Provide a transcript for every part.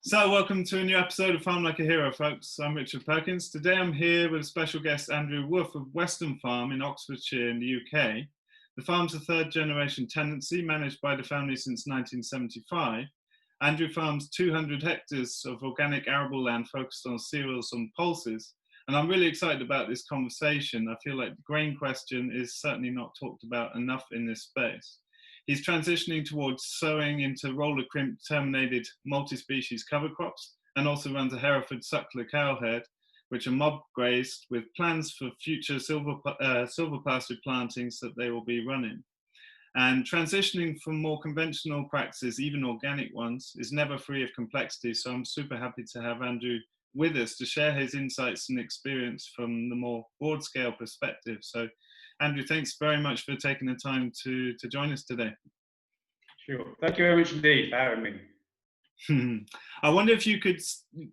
So welcome to a new episode of Farm Like a Hero, folks. I'm Richard Perkins. Today I'm here with a special guest, Andrew Woof of Weston Farm in Oxfordshire in the UK. The farm's a third generation tenancy managed by the family since 1975. Andrew farms 200 hectares of organic arable land focused on cereals and pulses. And I'm really excited about this conversation. I feel like the grain question is certainly not talked about enough in this space. He's transitioning towards sowing into roller crimp terminated multi-species cover crops and also runs a Hereford suckler cowhead, which are mob grazed with plans for future silver pastured plantings that they will be running. And transitioning from more conventional practices, even organic ones, is never free of complexity. So I'm super happy to have Andrew with us to share his insights and experience from the more broad scale perspective. So Andrew, thanks very much for taking the time to join us today. Sure. Thank you very much indeed for having me. I wonder if you could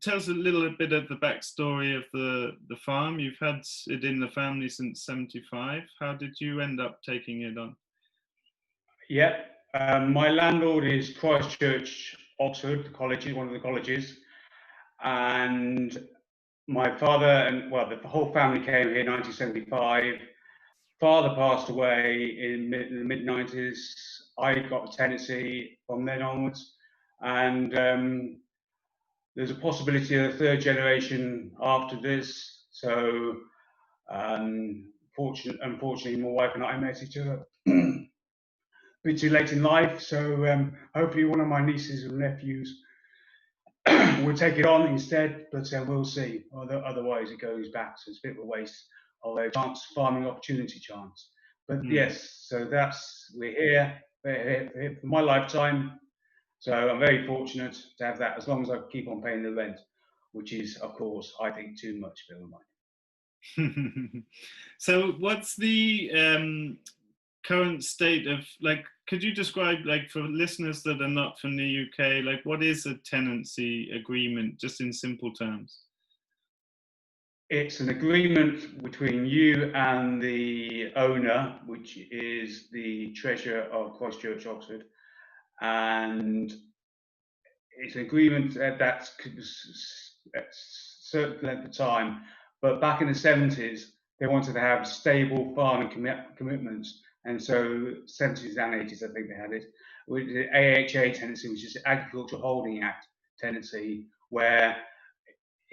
tell us a little bit of the backstory of the farm. You've had it in the family since '75. How did you end up taking it on? Yeah, my landlord is Christchurch, Oxford College, one of the colleges. And my father and, well, the whole family came here in 1975. Father passed away in the mid-90s. I got the tenancy from then onwards. And there's a possibility of a third generation after this. So unfortunately, my wife and I met each other a bit too late in life. So hopefully one of my nieces and nephews will take it on instead, but we'll see. Otherwise it goes back, so it's a bit of a waste of a chance, farming opportunity chance. But yes, so we're here for my lifetime. So I'm very fortunate to have that, as long as I keep on paying the rent, which is, of course, I think too much for mine. So what's the current state of, like, could you describe, like, for listeners that are not from the UK, like, what is a tenancy agreement, just in simple terms? It's an agreement between you and the owner, which is the treasurer of Christchurch, Oxford, and it's an agreement that's a certain length of time. But back in the 70s, they wanted to have stable farming commitments, and so 70s and 80s, I think they had it, with the AHA tenancy, which is the Agriculture Holding Act tenancy, where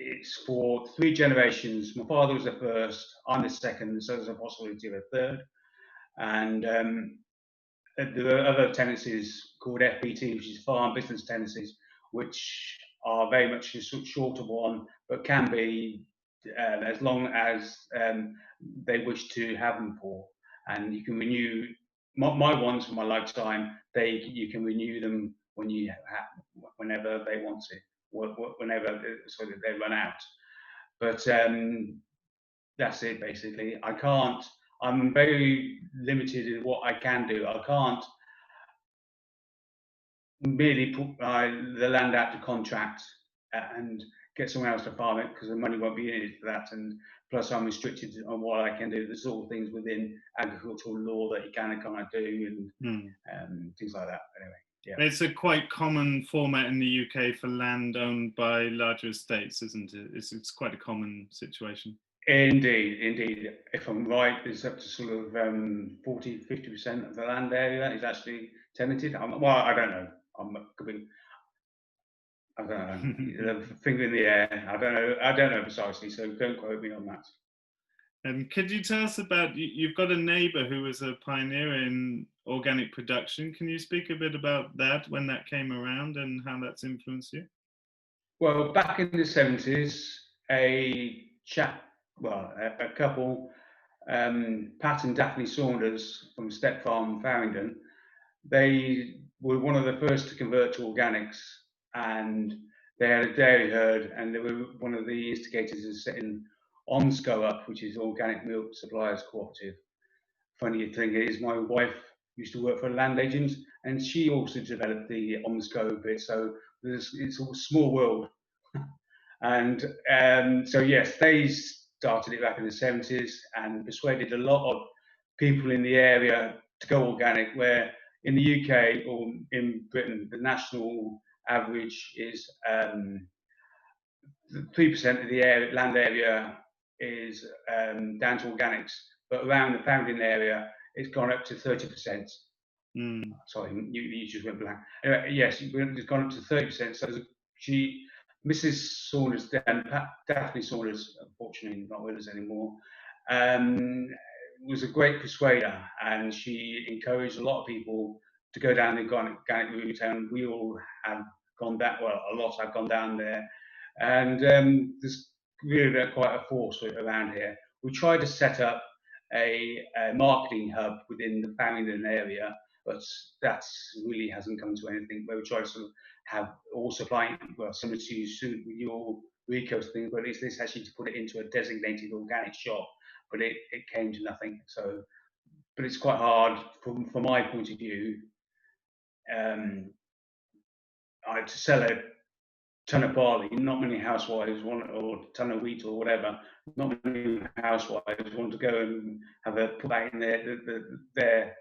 it's for 3 generations. My father was the first, I'm the second, so there's a possibility of a third. And there are other tenancies called FBT, which is farm business tenancies, which are very much a shorter one, but can be as long as they wish to have them for. And you can renew my ones for my lifetime. You can renew them whenever they want to, whenever so that they run out. But that's it basically. I'm very limited in what I can do. I can't merely put the land out to contract and get someone else to farm it, because the money won't be in it for that. And plus, I'm restricted on what I can do. There's all things within agricultural law that you can and can't do, and things like that. Anyway, yeah. It's a quite common format in the UK for land owned by larger estates, isn't it? It's quite a common situation. Indeed. If I'm right, it's up to sort of 40-50% of the land area is actually tenanted. Well, I don't know. I don't know. Finger in the air. I don't know precisely. So don't quote me on that. And could you tell us about, you've got a neighbour who was a pioneer in organic production. Can you speak a bit about that, when that came around and how that's influenced you? Well, back in the 70s, a couple, Pat and Daphne Saunders from Step Farm, Farringdon, they were one of the first to convert to organics, and they had a dairy herd, and they were one of the instigators in setting OMSCO up, which is Organic Milk Suppliers Cooperative. Funny thing is, my wife used to work for a land agent, and she also developed the OMSCO bit, so it's a small world. And so yes, they started it back in the 70s and persuaded a lot of people in the area to go organic, where in the UK or in Britain, the national average is 3% of the land area is down to organics, but around the founding area, it's gone up to 30%. Sorry, you just went blank. Anyway, yes, it's gone up to 30%. So Mrs. Saunders, Daphne Saunders, unfortunately not with us anymore, was a great persuader, and she encouraged a lot of people to go down the organic route, and we all have gone that, well, a lot have gone down there, and there's really quite a force around here. We tried to set up a marketing hub within the Farringdon area, but that really hasn't come to anything. Where we try to sort of have all supplying, well, similar to your Recoast thing, but it's actually to put it into a designated organic shop, but it came to nothing. So, but it's quite hard from my point of view. To sell a ton of barley, not many housewives want, or a ton of wheat or whatever, not many housewives want to go and have a put that in their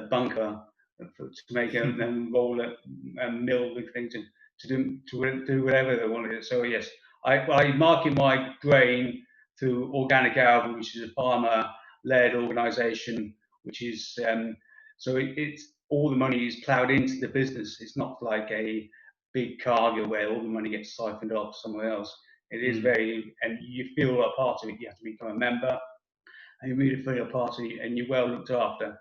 bunker to make it and then roll it and mill the thing to do whatever they want to do. So yes, I market my grain through Organic Albion, which is a farmer-led organisation, which is so it's all the money is ploughed into the business. It's not like a big cargo where all the money gets siphoned off somewhere else. It is very, and you feel a part of it. You have to become a member, and you really feel a part of it, and you're well looked after.